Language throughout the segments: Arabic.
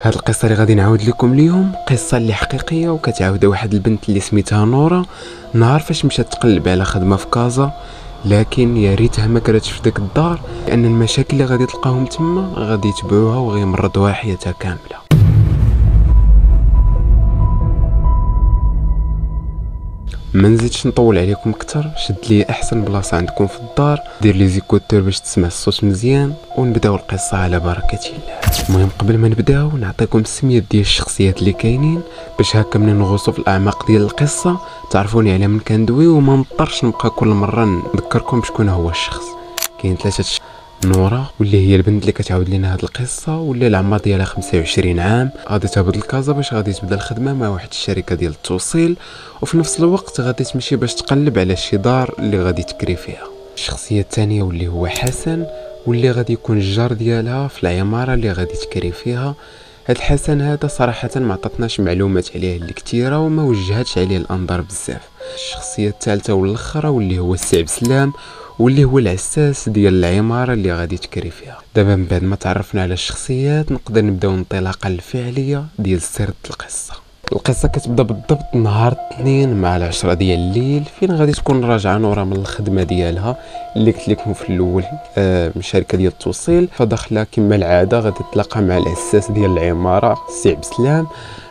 هاد القصه اللي غادي نعاود لكم اليوم قصه اللي حقيقيه وكتعاود واحد البنت اللي سميتها نورا. نهار فاش مشات تقلب على خدمه في كازا، لكن يا ريتها ما كانتش في ديك الدار، لان المشاكل اللي غادي تلقاهم تما غادي يتبعوها وغيمرضوها حياتها كامله. ما نزيدش نطول عليكم اكثر، شد لي احسن بلاصه عندكم في الدار، دير لي زيكوتور باش تسمع الصوت مزيان، ونبداو القصه على بركه الله. المهم قبل ما نبداو نعطيكم السميات ديال الشخصيات اللي كاينين، باش هكا ملي نغوصوا في الاعماق ديال القصه تعرفوني على من كندوي، وما نضطرش نبقى كل مره نذكركم بشكون هو الشخص. كاين ثلاثه نورا، واللي هي البنت اللي كتعاود لنا هاد القصه، واللي العمر ديالها 25 عام، غادي تهبط لكازا باش غادي تبدا الخدمه مع واحد الشركه ديال التوصيل، وفي نفس الوقت غادي تمشي باش تقلب على شي دار اللي غادي تكري فيها. الشخصيه الثانيه واللي هو حسن، واللي غادي يكون الجار ديالها في العماره اللي غادي تكري فيها. هاد الحسن هذا صراحه ما عطاتناش معلومات عليه اللي كثيره، وما وجهاتش عليه الانظار بزاف. الشخصيه الثالثه والاخرى واللي هو السي عبد السلام، واللي هو العساس ديال العماره اللي غادي تكري فيها. دابا من بعد ما تعرفنا على الشخصيات نقدر نبداو الانطلاقه الفعليه ديال سرد القصه. القصه كتبدا بالضبط نهار الاثنين مع 10 ديال الليل، فين غادي تكون راجعه نورا من الخدمه ديالها اللي قلت لكم في الاول، من شركه ديال التوصيل. فداخله كما العاده غادي تلاقى مع العساس ديال العماره السي عبد السلام،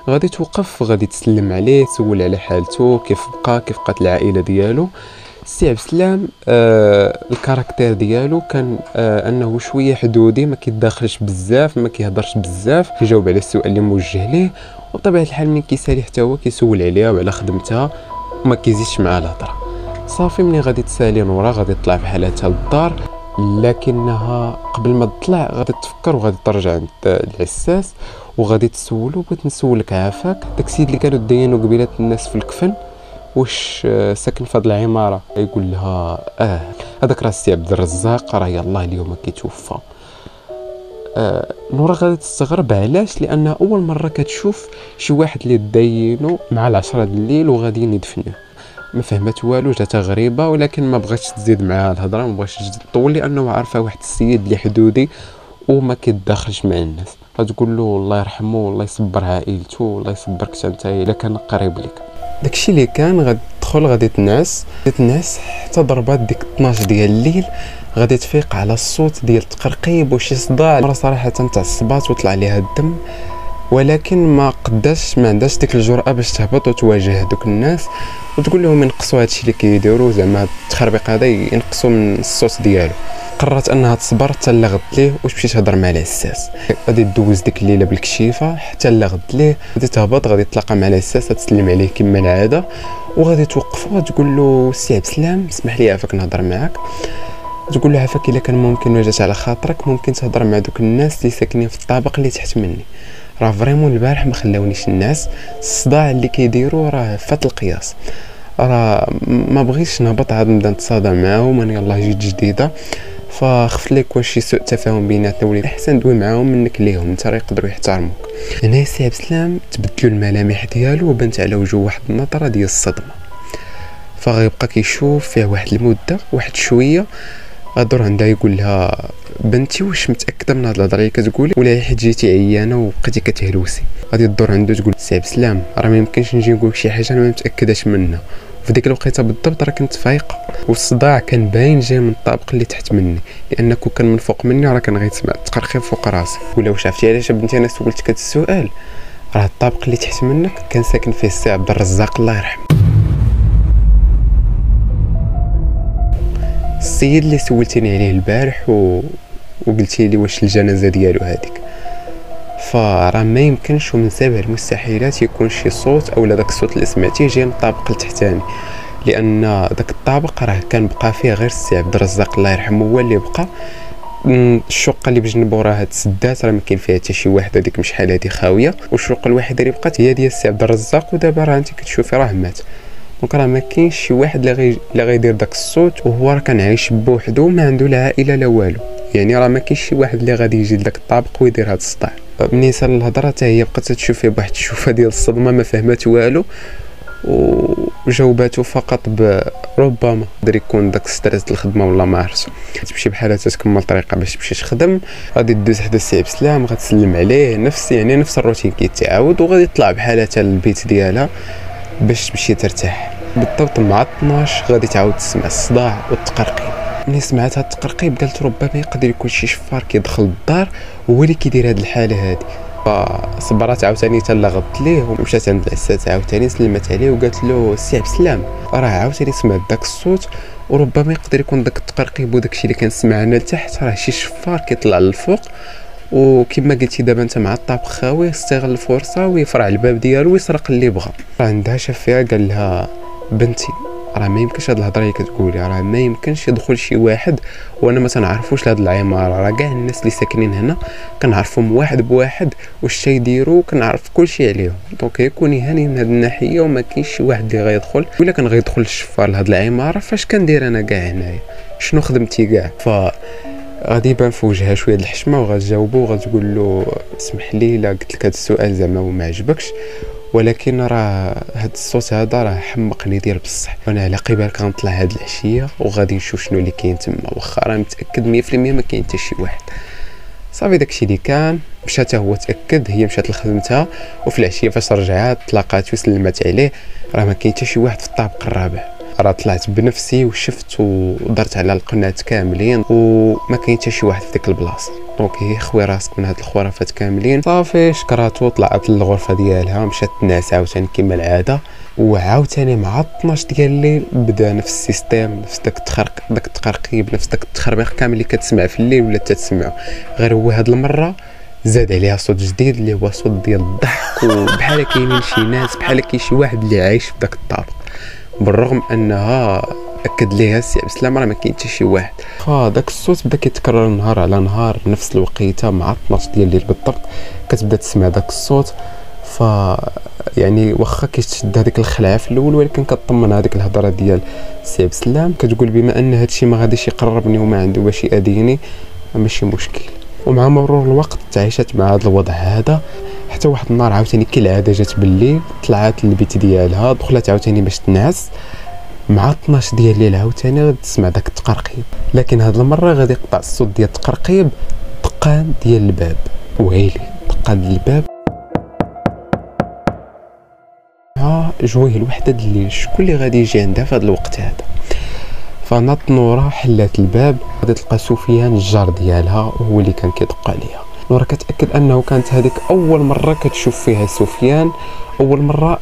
غادي توقف غادي تسلم عليه، تسول على حالته، كيف بقات العائله ديالو. السي عبد السلام الكاركتير ديالو كان انه شويه حدودي، ما كيداخلش بزاف، ما كيهضرش بزاف، كيجاوب على السؤال اللي موجه ليه، وبطبيعه الحال من كيسالي حتى هو كيسول عليها وعلى خدمتها، وما كيزيدش معها الهضره. صافي ملي غادي تسالي نورا غادي تطلع بحالاتها للدار، لكنها قبل ما تطلع غادي تفكر وغادي ترجع عند العساس وغادي تسولو. بغيت نسولك عافاك، داك السيد اللي كانوا داينوا قبيله الناس في الكفن واش ساكن في هاد العماره؟ يقول لها هذاك راه السي عبد الرزاق، راه يلاه اليوم كيتوفى. نورا غادي تستغرب، علاش؟ لانها اول مره كتشوف شي واحد اللي داينو مع 10 الليل وغاديين يدفنوه. ما فهمت والو، جاتها غريبه، ولكن ما بغاتش تزيد معها الهضره، ما بغاتش تطول، لانه عارفه واحد السيد اللي حدودي وما كيتداخلش مع الناس. غتقول له الله يرحمه والله يصبر عائلته والله يصبرك انت الا كان قريب لك. داكشي اللي كان غادي تدخل غادي تنعس حتى ضربات ديك 12 ديال الليل، غادي تفيق على الصوت ديال التقرقيب وشي صداع. مرة صراحه تعصبات وطلع ليها الدم، ولكن ما عندهاش ديك الجرأه باش تهبط وتواجه دوك الناس وتقول لهم ينقصوا هادشي اللي كيديروا، زعما التخربيق هذا ينقصوا من الصوت ديالو. قررت انها تصبر حتى لا غد ليه وتمشي تهضر مع العساس. غادي تدوز ديك الليله بالكشيفه حتى لا غد ليه، غادي تهبط غادي تلاقى مع العساس، تسلم عليه كما العاده، وغادي توقفوا تقول له السي عبد السلام اسمح لي عافاك نهضر معاك. تقول له عافاك الا كان ممكن وجات على خاطرك ممكن تهضر مع دوك الناس اللي ساكنين في الطابق اللي تحت مني، راه فريمون البارح ما خلاونيش الناس، الصداع اللي كيديروا راه فات القياس، راه ما بغيتش نهبط عاد نبدا نتصادم معاهم، انا يلاه جيت جديده، فخفت لك واش شي سوء تفاهم بيناتنا ولا احسن ندوي معاهم منك ليهم، انت راه يقدروا يحترموك. هنا سي عبد السلام تبدلوا الملامح ديالو وبنت على وجهه واحد النظره ديال الصدمه، فغيبقى كيشوف فيها واحد المده واحد شويه. غادر عندها يقول لها بنتي واش متاكده من هاد الهضره اللي كتقولي ولا حيت جيتي عيانه وبقيتي كتهلوسي؟ غادي تدور عنده تقول سي عبد السلام راه ما يمكنش نجي نقول شي حاجه انا ما متاكداش منها. في ديك الوقيته بالضبط راه كنت فايقه، والصداع كان باين جاي من الطابق اللي تحت مني، لان كون كان من فوق مني راه كان غيتسمع التقرقيب فوق راسي. ولا واش عرفتي علاش بنتي انا سولتك هذا السؤال؟ راه الطابق اللي تحت منك كان ساكن فيه السي عبد الرزاق الله يرحمه، السيد اللي سولتيني عليه البارح وقلتي لي واش الجنازه ديالو هذيك. فراه ما يمكنش ومن سابع المستحيلات يكون شي صوت او داك الصوت اللي سمعتيه جاي من الطابق التحتاني، لان داك الطابق راه كان بقى فيه غير السي عبد الرزاق الله يرحمه هو اللي بقى. الشقه اللي بجنبو راه تسدات، راه ما كاين فيها حتى شي واحد، هذيك مش شحال هذه خاويه، والشقه الوحيده اللي بقات هي ديال السي عبد الرزاق، ودابا راه انت كتشوفي راه مات. دونك راه ما كاينش شي واحد اللي غيدير داك الصوت وهو راه كان عايش بوحدو ما عنده لا عائله لا والو، يعني راه ما كاينش شي واحد اللي غادي يجي لذاك الطابق ويدير هاد الصداع. بالنسبه للهضره حتى هي بقات تشوف فيه بواحد الشوفه ديال الصدمه، ما فهمات والو وجاوباتو فقط بربما يقدر يكون داك ستريس د الخدمه ولا ما عرفتش. تمشي بحال تكمل طريقه باش تمشي تخدم، غادي دوز حدا السي عبد السلام غتسلم عليه، نفس الروتين كيتعاود، وغادي تطلع بحالها حتى للبيت ديالها باش تمشي ترتاح. بالضبط مع 12 غادي تعاود تسمع الصداع والتقرقيب. ملي سمعت هاد التقرقيب قالت ربما يقدر يكون شي شفار كيدخل للدار هو اللي كيدير هاد الحاله هادي. فصبرات عاوتاني حتى لغضت ليه ومشات عند العساس عاوتاني سلمت عليه وقالت له السي عبد السلام راه عاوتاني سمعت داك الصوت وربما يقدر يكون داك التقرقيب وداك الشيء اللي كنسمع انا لتحت راه شي شفار كيطلع للفوق، وكما قلتي دابا انت مع الطابق خاوي استغل الفرصه ويفرع الباب ديالو ويسرق اللي بغى. عندها شاف فيها قال لها بنتي راه ما يمكنش هاد الهضره اللي كتقولي، راه ما يمكنش يدخل شي واحد وانا ما تنعرفوش لهاد العماره، راه كاع الناس اللي ساكنين هنا كنعرفهم واحد بواحد واش تيديروا كنعرف كلشي عليهم، دونك يكوني هاني من هاد الناحيه وما كاينش شي واحد اللي غيدخل ولا كان غيدخل الشفار لهاد العماره. فاش كندير انا كاع هنايا شنو خدمتي كاع؟ ف غادي يبان في وجهها شويه د الحشمه وغتجاوبو وغتقول له اسمح لي الا قلت لك هذا السؤال زعما وما عجبكش، ولكن راه هاد الصوت هذا راه حمقني ديال بصح، وانا على قبالك غنطلع هاد العشيه وغادي نشوف شنو اللي كاين تما، واخا راه متاكد 100% ما كاين حتى شي واحد. صافي داكشي اللي كان مشى حتى هو تاكد، هي مشات لخدمتها وفي العشيه فاش رجعات تلاقات وسلمت عليه راه ما كاين حتى شي واحد في الطابق الرابع. راه طلعت بنفسي وشفت ودرت على القناه كاملين وما كاين حتى شي واحد في ديك البلاصه، دونك هي خوي راسك من هاد الخرافات كاملين. صافي شكراتو طلعت للغرفه ديالها مشات تنعس عاوتاني كما العاده، وعاوتاني مع 12 ديال الليل بدا نفس السيستيم، نفس داك التقرقيب، نفس داك التخربيق كامل اللي كتسمع في الليل ولا تسمعو، غير هو هاد المره زاد عليها صوت جديد اللي هو صوت ديال الضحك، وبحال كاينين شي ناس بحال كاين شي واحد اللي عايش في داك الطابق، بالرغم انها اكد ليها السي عبد السلام راه ما كاين حتى شي واحد. فداك الصوت بدا كيتكرر نهار على نهار نفس الوقيته مع 12 ديال الليل بالضبط كتبدا تسمع داك الصوت. ف يعني واخا كيشد هذيك الخلعه في الاول ولكن كطمن هذيك الهضره ديال السي عبد السلام كتقول بما ان هادشي ما غاديش يقربني وما عنده باش يأذيني ماشي مشكل. ومع مرور الوقت تعيشت مع هذا الوضع هذا حتى واحد النهار عاوتاني كالعاده جات بالليل طلعت للبيت ديالها دخلت عاوتاني باش تنعس مع 12 ديال الليل عاوتاني غادي تسمع داك التقرقيب، لكن هاد المره غادي يقطع الصوت ديال التقرقيب دقان ديال الباب. ويلي دقان ديال الباب جويه الوحده د الليل، شكون اللي غادي يجي عندها في هذا الوقت هذا؟ فناض نورا حلات الباب غادي تلقى سفيان الجار ديالها وهو اللي كان كيدق عليها. نورا كتاكد انه كانت هذيك اول مره كتشوف فيها سفيان، اول مره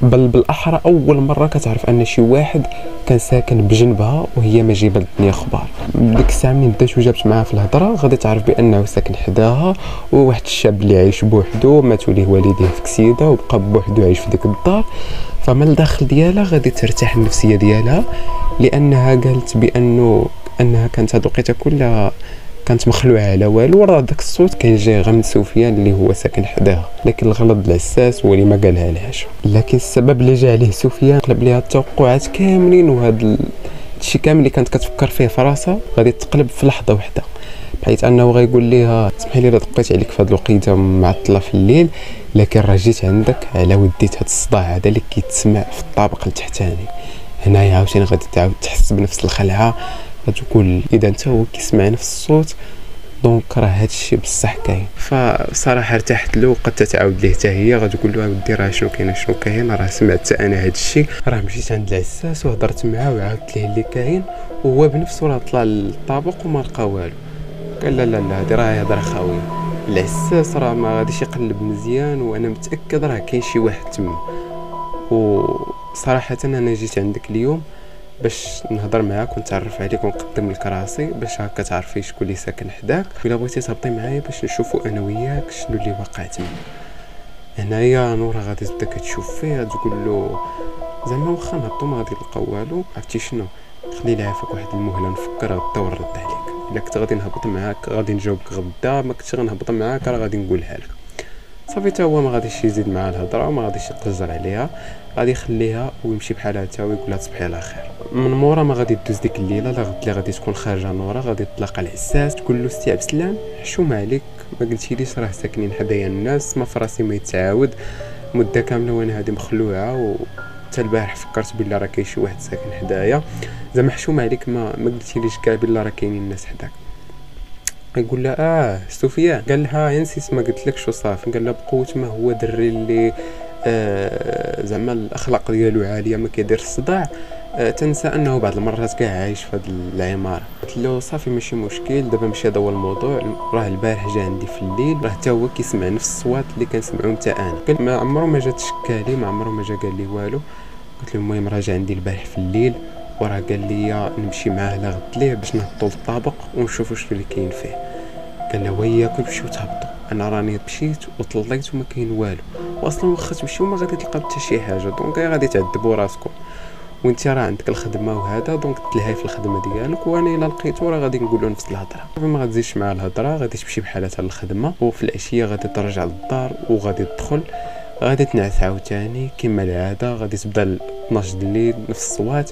بل بالاحرى اول مره كتعرف ان شي واحد كان ساكن بجنبها وهي ما جايبه الدنيا اخبار. ديك الساعه منين بدات وجابت معاه في الهضره غادي تعرف بانه ساكن حداها وواحد الشاب اللي عايش بوحدو ماتوا ليه والديه في كسيده وبقى بوحدو عايش في ديك الدار. فمن الداخل ديالها غادي ترتاح النفسيه ديالها لانها قالت انها كانت هاد الوقيته كلها كانت مخلوعه على والو، وراه داك الصوت كان جاي غير من سفيان اللي هو ساكن حداها، لكن الغلط العساس هو اللي ما قالها لهاش. لكن السبب اللي جا عليه سفيان قلب ليها التوقعات كاملين، وهذا الشيء كامل اللي كانت كتفكر فيه في راسها غادي تقلب في لحظه واحده، بحيث انه غيقول ليها اسمحي لي الا دقيت عليك في هذه الوقيته معطله في الليل، لكن راه جيت عندك على وديت هذا الصداع هذا اللي كيتسمع في الطابق التحتاني. هنايا عاوتاني غادي تعاود تحس بنفس الخلعه، غتقول اذا انت هو كيسمع نفس الصوت دونك راه هادشي بصح كاين. فصراحه ارتحت له وقد تعاود ليه حتى هي غتقول له اودي راه شنو كاين راه سمعت حتى انا هادشي. راه مشيت عند العساس وهضرت معاه وعاودت ليه اللي كاين، وهو بنفسه راه طلع للطابق وما لقى والو. قال لا هادي راه هضره خاويه، العساس راه ما غاديش يقلب مزيان وانا متاكد راه كاين شي واحد تما. وصراحه انا جيت عندك اليوم باش نهضر معاك ونتعرف عليك ونقدم لك راسي باش هكا تعرفي شكون اللي ساكن حداك، الا بغيتي تهبطي معايا باش نشوفوا انا وياك شنو اللي واقع تما. هنايا نورا غادي تبدا كتشوف فيه تقول له زعما واخا نهبطوا ما غادي نلقاو والو، عرفتي شنو خلي لي عافاك واحد المهله نفكر غدا ونرد عليك. الا كنت غادي نهبط معاك غادي نجاوبك غدا، ما كنتش غنهبط معاك راه غادي نقولها لك. صافي تا هو ما غاديش يزيد معها الهضره وما غاديش يقزر عليها، غادي يخليها ويمشي بحالها حتى ويقول لها تصبحي على خير. من مورا ما غادي تدوز ديك الليله لا غد اللي غادي تكون خارجه نورا غادي تطلق العساس تقول له سي عبد السلام حشومه عليك ما قلتيليش راه ساكنين حدايا الناس، ما فراسي ما يتعاود مده كامله وانا هادي مخلوعه حتى البارح فكرت بلي راه كاين شي واحد ساكن حدايا، زعما حشومه عليك ما قلتيليش كاع بلي راه كاينين الناس حداك. يقول لها سفيان، قال لها يا نسيت ما قلتلكش وصافي. قال لها بقوه ما هو دري اللي زعما الاخلاق ديالو عاليه ما كيدير الصداع، تنسى انه بعض المرات كاع عايش في هذه العماره. قلت له صافي ماشي مشكل، دابا ماشي هذا هو الموضوع، راه البارح جا عندي في الليل راه حتى هو كيسمع نفس الصوات اللي كنسمعهم حتى انا. قال ما عمره ما جا تشكالي، ما عمره ما جا قال لي والو. قلت له المهم راه جا عندي البارح في الليل وراه قال لي نمشي معاه لغد ليه باش نهبطوا للطابق ونشوفوا شنو اللي كاين فيه. قال له وياكم نمشيو تهبطوا، انا راني مشيت وطليت وما كاين والو، واصلا واخا تمشيو ما غادي تلقاو حتى شي حاجه، دونك غادي تعذبوا راسكم وانت راه عندك الخدمه وهذا، دونك تلهي في الخدمه ديالك، وانا الا لقيتو راه غادي نقولوا نفس الهضره. ما غتزيدش مع الهضره، غادي تمشي بحالتها للخدمه، وفي العشيه غادي ترجع للدار وغادي تدخل، غادي تنعس عاوتاني كما العاده، غادي تبدا 12 الليل نفس الصوات،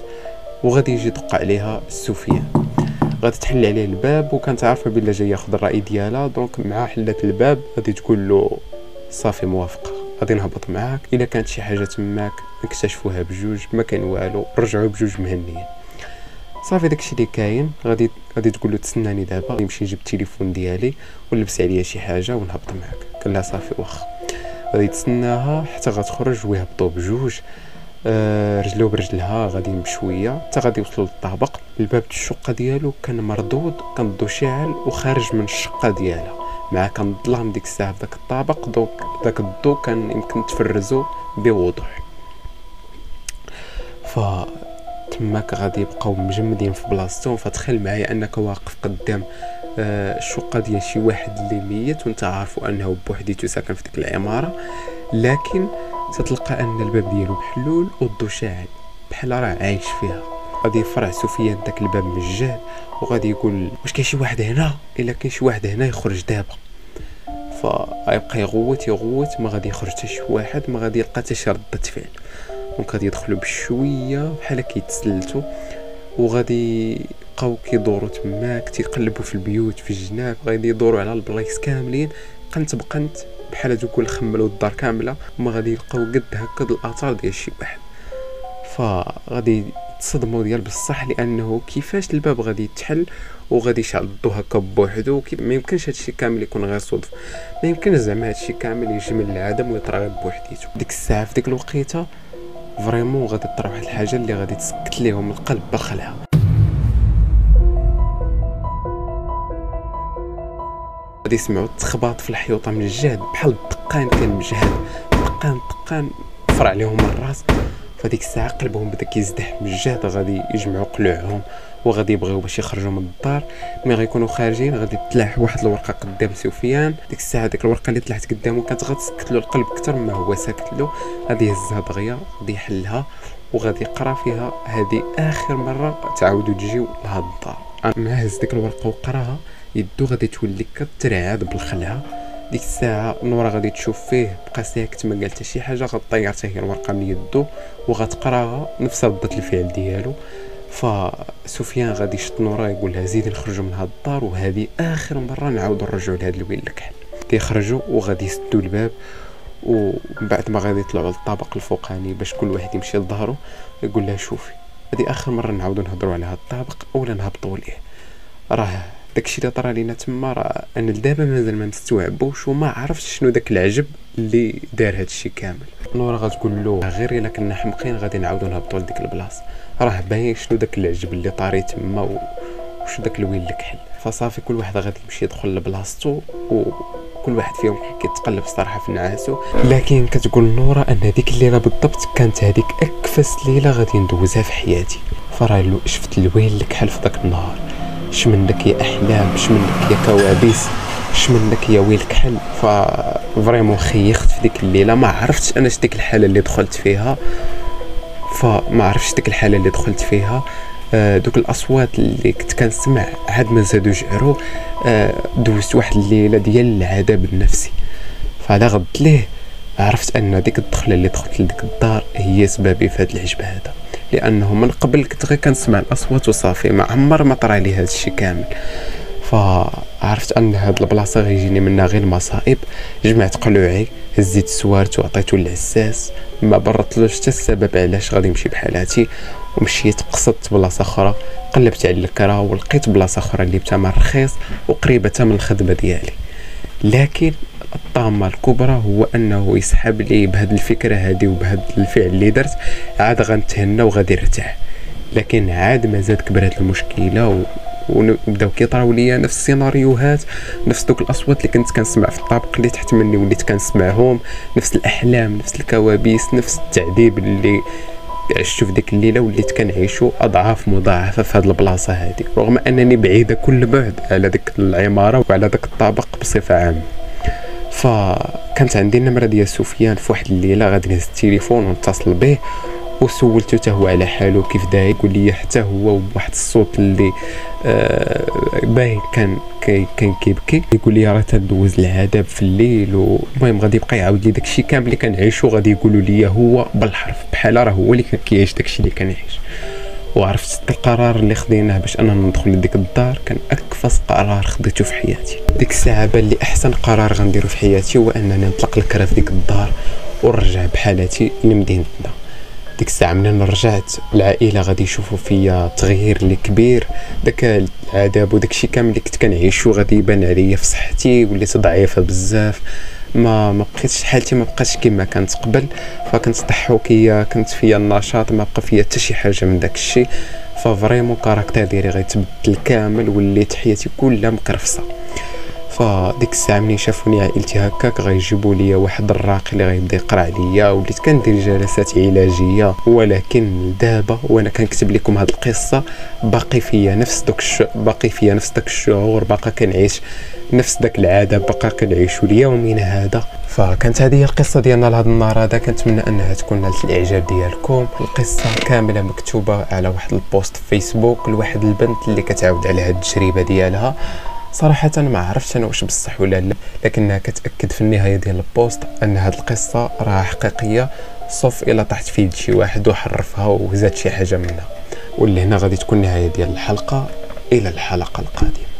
وغادي يجي يدق عليها سفيان، غادي تحل عليه الباب وكانت عارفه بلا جاي ياخذ الراي ديالها، دونك مع حلات الباب غادي تقول له صافي موافقه، غادي نهبط معاك، الا كانت شي حاجه تماك نكتشفوها بجوج، ما كان والو رجعوا بجوج مهنيين. صافي داكشي اللي كاين، غادي تقول له تسناني دابا نمشي نجيب التليفون ديالي ولبس عليا شي حاجه ونهبط معاك. قال لها صافي واخا. غادي تسناها حتى غتخرج ويهبطوا بجوج، رجلو برجلها غادي بشويه حتى غادي يوصلوا للطابق. الباب الشقه ديالو كان مردود، كان الضو شاعل وخارج من الشقه ديالها، مع كان الظلام ديك الساعه في داك الطابق، دونك داك الضو كان يمكن تفرزو بوضوح. تماك غادي يبقاو مجمدين في بلاصتهم. فتخيل معايا انك واقف قدام الشقه ديال شي واحد اللي ميت وانت عارفو انه بوحديتو ساكن في ديك العماره، لكن تتلقى ان الباب ديالو محلول والضو شاعل بحال راه عايش فيها. غادي يفرع سفيان داك الباب من الجهد وغادي يقول واش كاين شي واحد هنا، الا كاين شي واحد هنا يخرج دابا. فيبقى يغوت ما غادي يخرج حتى شي واحد، ما غادي يلقى حتى شي ردة فعل. دونك غادي يدخلوا بشويه بحال كيتسلتوا وغادي يبقاو كيدوروا تماك، تيقلبوا في البيوت في الجناب، غادي يدوروا على البلايص كاملين قنت بقنت بحال تقول خملوا الدار كامله وما غادي يلقاو قد هكا الاثار ديال شي واحد. فغادي تصدموا ديال بصح، لانه كيفاش الباب غادي يتحل وغادي يشعل الضو هكا بوحدو، ما يمكنش هادشي كامل يكون غير صدف، ما يمكنش زعما هادشي كامل يجي من العدم ويطرى غير بوحديتو. ديك الساعه في ديك الوقيته فريمون غادي تطرا واحد الحاجه اللي غادي تسكت ليهم القلب بالخلعه. غادي يسمعوا التخباط في الحيوطه من الجهد بحال الدقان كان مجهد، دقان فرع عليهم الراس. فديك الساعه قلبهم بدا كيزدح من الجهد، غادي يجمعوا قلوعهم وغادي يبغيو باش يخرجوا من الدار. ملي غيكونوا خارجين غادي تلاح واحد الورقه قدام سفيان، ديك الساعه ديك الورقه اللي طلعت قدامه كانت غتسكت له القلب اكثر مما هو ساكت له. غادي يهزها دغيا، غادي يحلها وغادي يقرا فيها هذه اخر مره تعاودوا تجيو لهاد الدار. مع هز ديك الورقه وقراها يدو غادي تولي كترعاد بالخلعه. ديك الساعه نورا غادي تشوف فيه بقى ساكت ما قال حتى شي حاجه، غطير حتى هي الورقه من يدو وغتقراها نفس ردة الفعل ديالو. فسفيان غادي يشط نورا يقول لها زيدي نخرجوا من هاد الدار وهذه اخر مره نعاودوا نرجعوا لهاد الويل الكحل. كيخرجوا وغادي يسدوا الباب، ومن بعد ما غادي يطلعوا للطابق الفوقاني باش كل واحد يمشي لظهره، يقول لها شوفي هذه اخر مره نعاودوا نهضروا على هاد الطابق اولا نهبطوا ليه، راه داكشي اللي طرا لينا تما راه انا لدابا مازال ما مستوعبوش وما عرفتش شنو داك العجب اللي دار هادشي كامل. نورا غتقول له غير الا كنا حمقين غادي نعاودوا نهبطوا لديك البلاصه، راه باين شنو داك العجب اللي طاري تما وش داك الويل الكحل. فصافي كل واحد غادي يمشي يدخل لبلاصتو وكل واحد فيهم كيتقلب صراحه في نعاسو. لكن كتقول نورا ان ديك الليله بالضبط كانت هذيك اكفس ليله غادي ندوزها في حياتي. فراه شفت الويل الكحل في داك النهار، شمنك يا احلام، شمنك يا كوابيس، شمنك يا ويل كحل. فريمون خيخت في ديك الليله، ما عرفتش انا ديك الحاله اللي دخلت فيها. دوك الاصوات اللي كنت كنسمع عاد ما زادوا جعرو. دوزت واحد الليله ديال العذاب النفسي. فعلى غد ليه عرفت ان ديك الدخله اللي دخلت لديك الدار هي سببي في هذا العجب هذا، لانه من قبل كنت غير كنسمع الاصوات وصافي، ما عمر ما طرا لي هذا الشيء كامل. فعرفت ان هاد البلاصه غيجيني منها غير المصائب. جمعت قلوعي، هزيت السوارت وعطيتو للعساس، ما برطلوش حتى السبب علاش غادي نمشي بحال هاتي، ومشيت قصدت بلاصه اخرى، قلبت على الكرا ولقيت بلاصه اخرى اللي بثمن رخيص وقريبه من الخدمه ديالي. لكن الطامه الكبرى هو انه يسحب لي بهاد الفكره هادي وبهاد الفعل اللي درت، عاد غنتهنى وغادي نرتاح. لكن عاد مازال كبرت المشكله وبداو كيطراو ليا نفس السيناريوهات، نفس دوك الاصوات اللي كنت كنسمع في الطابق اللي تحت مني وليت كنسمعهم، نفس الاحلام، نفس الكوابيس، نفس التعذيب اللي عشتو في ديك الليله وليت كنعيشو اضعاف مضاعفه في هاد البلاصه هادي، رغم انني بعيده كل بعد على ديك العماره وعلى داك الطابق بصفه عامه. فكانت عندي النمره ديال سفيان، في واحد الليله غادي نهز التليفون ونتصل به وسولته حتى هو على حاله كيف داير، يقول لي حتى هو بواحد الصوت اللي باين كان كيبكي، يقول لي راه تندوز العذاب في الليل. والمهم غادي يبقى يعاود لي داكشي كامل اللي كنعيشو، غادي يقولوا لي هو بالحرف بحال راه هو اللي كيعيش داكشي اللي كنعيش. وعرفت القرار اللي خديناه باش اننا ندخل لديك الدار كان اكفس قرار خديته في حياتي. ديك الساعه بان لي احسن قرار غنديرو في حياتي هو انني نطلق الكرا في ديك الدار ونرجع بحالتي لمدينتنا. ديك الساعه منين رجعت العائله غادي يشوفوا فيا تغيير اللي كبير، داك العذاب وداكشي كامل اللي كنت كنعيشو غادي يبان عليا في صحتي، وليت ضعيفه بزاف، ما بقيتش حالتي، ما بقاتش كما كانت قبل. فكنت ضحوكيه، كنت فيا النشاط، ما بقى فيا حتى شي حاجه من داكشي. ففريمون كاركتير ديالي غيتبدل كامل، وليت حياتي كلها مكرفصه. فديك الساعه ملي شافوني عائلتي هكاك غيجيبوا لي واحد الراقي اللي غيبدا يقرا عليا، وليت كندير جلسات علاجيه. ولكن دابا وانا كنكتب لكم هذه القصه باقي فيا نفس داك الشعور، باقا كنعيش نفس داك العذاب، باقا كنعيشو ليومنا هذا. فكانت هذه هي القصه ديالنا لهذا النهار هذا. كنتمنى انها تكون نالت الاعجاب ديالكم. القصه كامله مكتوبه على واحد البوست في فيسبوك لواحد البنت اللي كتعاود على هذه التجربه ديالها. صراحه ما عرفتش انا واش بصح ولا لا، لكنها كتاكد في النهايه ديال البوست ان هذه القصه راها حقيقيه، صف الى طاحت في يد شي واحد وحرفها وزاد شي حاجه منها. واللي هنا غادي تكون النهايه ديال الحلقه. الى الحلقه القادمه.